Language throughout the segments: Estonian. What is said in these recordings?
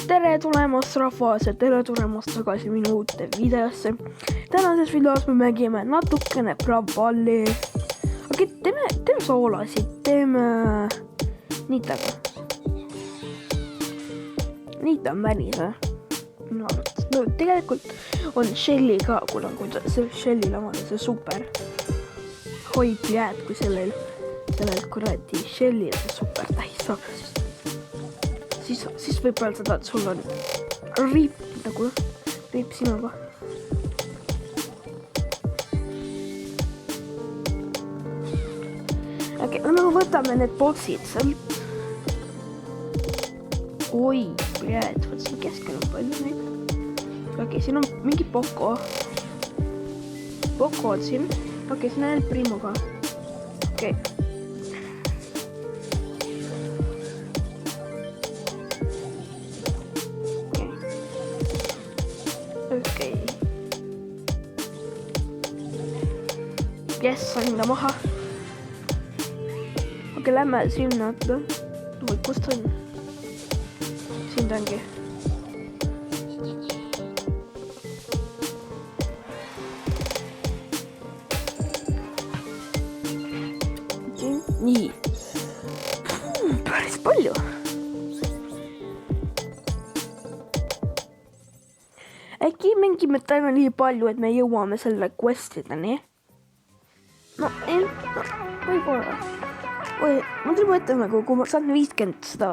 tere tulemast rahvas ja tere tulemast tagasi minu uute videosse. Tänases videos me mängime natukene Bravalli. Okei, teeme soolasid, teeme Nitaga. Nita on välis, minu arvates. No tegelikult on Shelly ka, kuna see Shelly lamad on see super. Hoid jääd, kui sellel kuradi Shelly on see super täis saab. Siis võib öelda, et sul on riip sinuga. Okei, no võtame need bossid sealt. Oi, pljääd, võt siin keskel on palju neid. Okei, siin on mingi Poco. Poco on siin. Okei, siin on ainult Primo ka. Okei. Okei. Jess, sain ta maha. Okei, lähme sinna. Või kust on? Siin ta ongi. Nii. Päris palju. Äkki mängime täna nii palju, et me jõuame selle questideni. No, võib-olla. Ma tuleb mõtlema, kui ma saan 50 seda.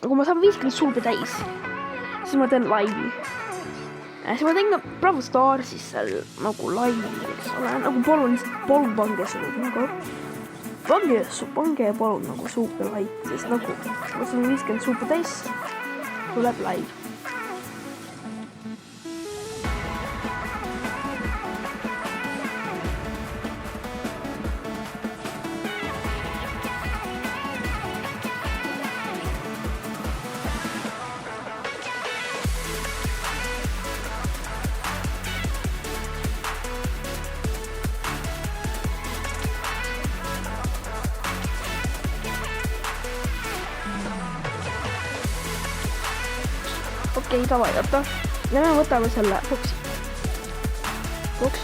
Kui ma saan 50 suubi täis, siis ma teen laivi. Siis ma teen ka Bravo Starsis seal nagu laivi, eks ole. Nagu palun pange seda nagu. Pange ja palun nagu suubi laivi, sest nagu ma saan 50 suubi täis, tuleb laiv. Okei, davai, oota. Ja me võtame selle boksi. Boks.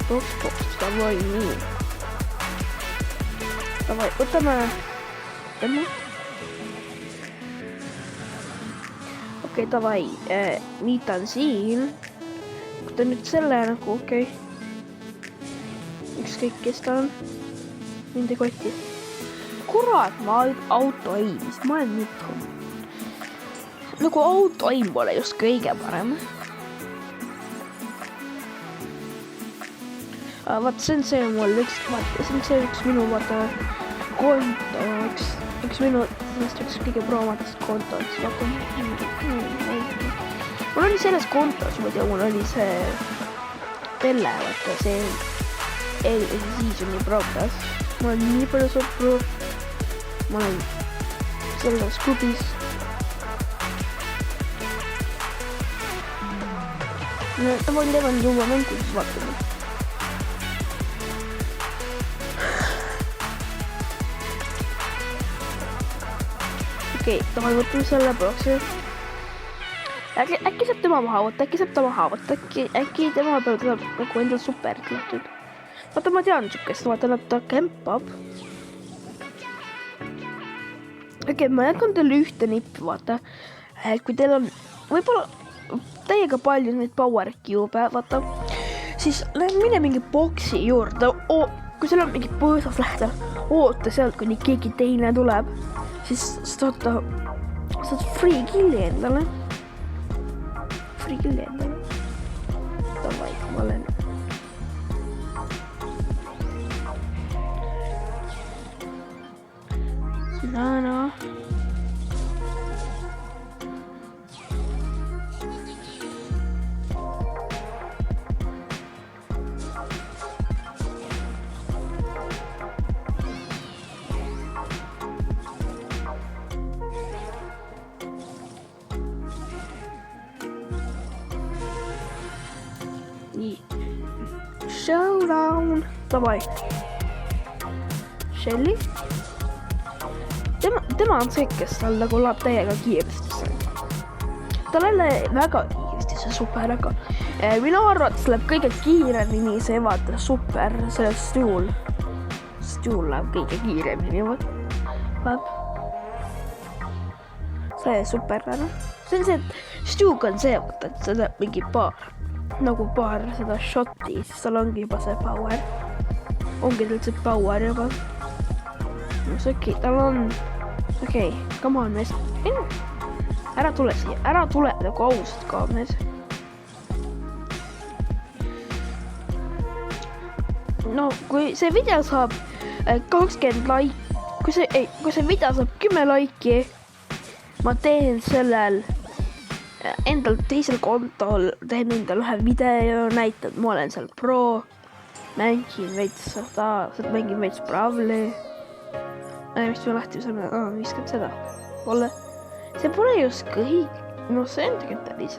Davai, nii. Davai, võtame. Okei, davai. Nita on siin. Võta nüüd selle nagu, okei. Ükskõik, kes ta on. Mind ei koti. Kurat, ma auto aimis. Ma olen Niko. Nagu autoim pole just kõige parem. Vaata, see on see mul üks minu vaata konto, üks minu üks kõige proomatest kontost. Vaata, mul oli selles kontos, muidu mul oli see Pelle, vaata see seasoni proomas. Ma olen nii palju sõpru. Ma olen selles klubis. No, ta võin teha juba mängu, siis vaatame. Okei, tahal võtame selle boksi. Äkki saab tema maha võtta, äkki tema peal tuleb nagu endal super tehtud. Vaata, ma tean sukest, vaata, nad ta kämpab. Okei, ma jätkan teile ühte nippi, vaata. Kui teil on võib-olla täiega palju neid power cube, vaata, siis mine mingi boksi juurde, kui seal on mingi põõsas lähedal, oota sealt, kuni keegi teine tuleb, siis saad free killi endale. Davai, ma olen. No. Showdown. Davai. Shelly. Tema on see, kes tal nagu läheb täiega kiiresti. tal ei ole väga kiiresti see super, aga minu arvates läheb kõige kiiremini see vaata super, see Stuul. Stuul läheb kõige kiiremini, läheb. See super ära. See on see, et Stuug on see, et see teeb mingi paar seda shotti, siis tal ongi juba see power. Ongi tal see power juba. No see okei, tal on... Okei, come on, mees. Ära tule siia, ära tule nagu ausalt ka, mees. No, kui see video saab 20 laiki, kui see video saab 10 laiki, ma teen sellel endal teisel kontol, teen endal ühe video, näitan, ma olen seal pro, mängin veits mängin veits Bravli. Mis ma lahti saame, viskan seda. See pole just kõik, no see on tegelikult päris.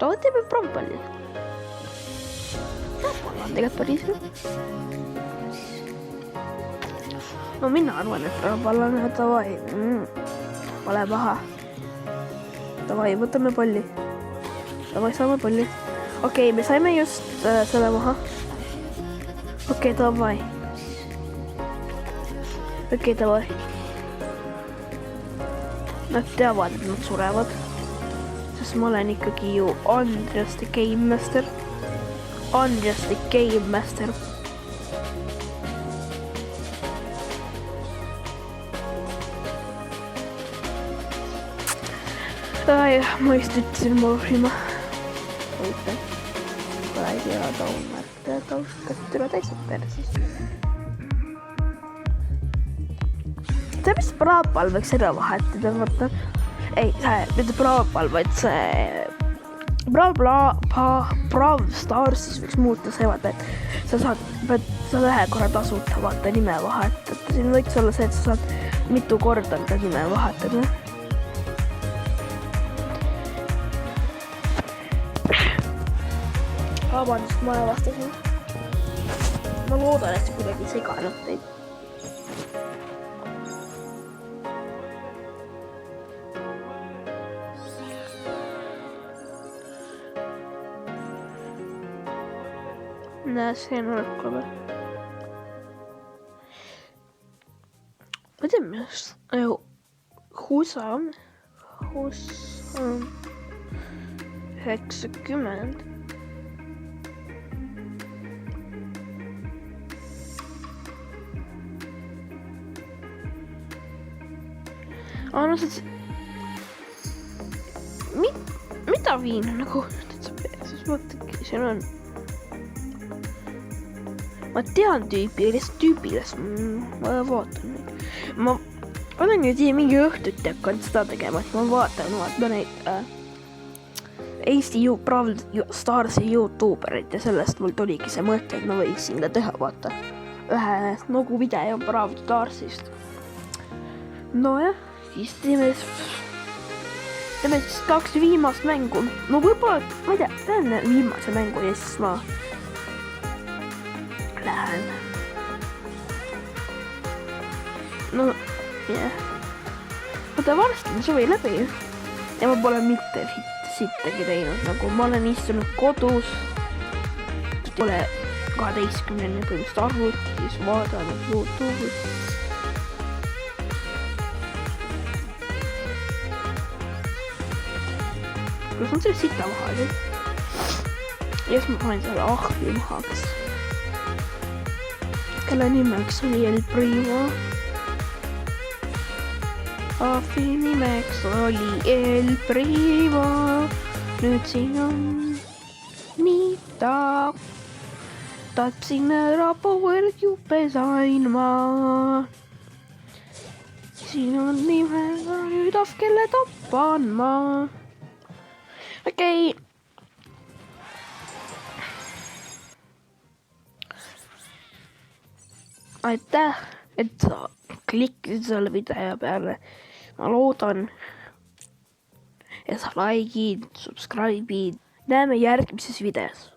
Ta teeb Bravpalli. Bravpall on tegelikult päris. No mina arvan, et Bravpall on tavai. Ole paha. Tavai, võtame palli. Tavai, saame palli. Okei, me saime just selle maha. Okei, tavai. Okei, tavai. Nad teavad, et nad surevad. Sest ma olen ikkagi ju Andreas the Game Master. Andreas the Game Master. Ma just ütlesin morfima. Võite. Pole ei tea taumärk. Tauskas türa täitsa persis. See mis Bravpall võiks ära vahetada, vaata. Ei, mitte Bravpall, vaid see... Brawl Starsis võiks muuta see, vaata, et sa saad ühe korra tasuta, vaata, nime vahetada. Siin võiks olla see, et sa saad mitu korda enda nime vahetada. Vabandust, ma avastasin. Ma loodan, et see kuidagi seganud teid. Näe, see on õrkule. Ma tean, mis Husa on 90. No see... Mida viin nagu... Siis mõtlengi, siin on... Ma tean tüüpiles, ma vaatan neid. Ma olen ju mingi õhtuti hakanud seda tegema, et ma vaatan neid Eesti Brawl Starsi YouTubereid ja sellest mul tuligi see mõte, et ma võiksin ka teha, vaata. Ühe nagu video Brawl Starsist. No jah. Siis teeme siis 2 viimast mängu. No võib-olla, ma ei tea, teen viimase mängu ja siis ma lähen. No, jah. Vaata, varsti on suvi läbi. Ja ma pole mitte sittagi teinud. Nagu ma olen istunud kodus. Pole 12-ni põhimõtteliselt arvutis, vaadanud YouTube'is. Kus on selle sita maha nüüd? Ja siis ma panen selle ahvi maha, kelle nimeks oli El Primo. Ahvi nimeks oli El Primo. Nüüd siin on nii tahtsin ära power juppe sain ma. Siin on nimega nüüd kelle tapan ma. Okei. Aitäh, et sa klikkisid selle video peale. Ma loodan, et sa likeid, subscribe'id. Näeme järgmises videos.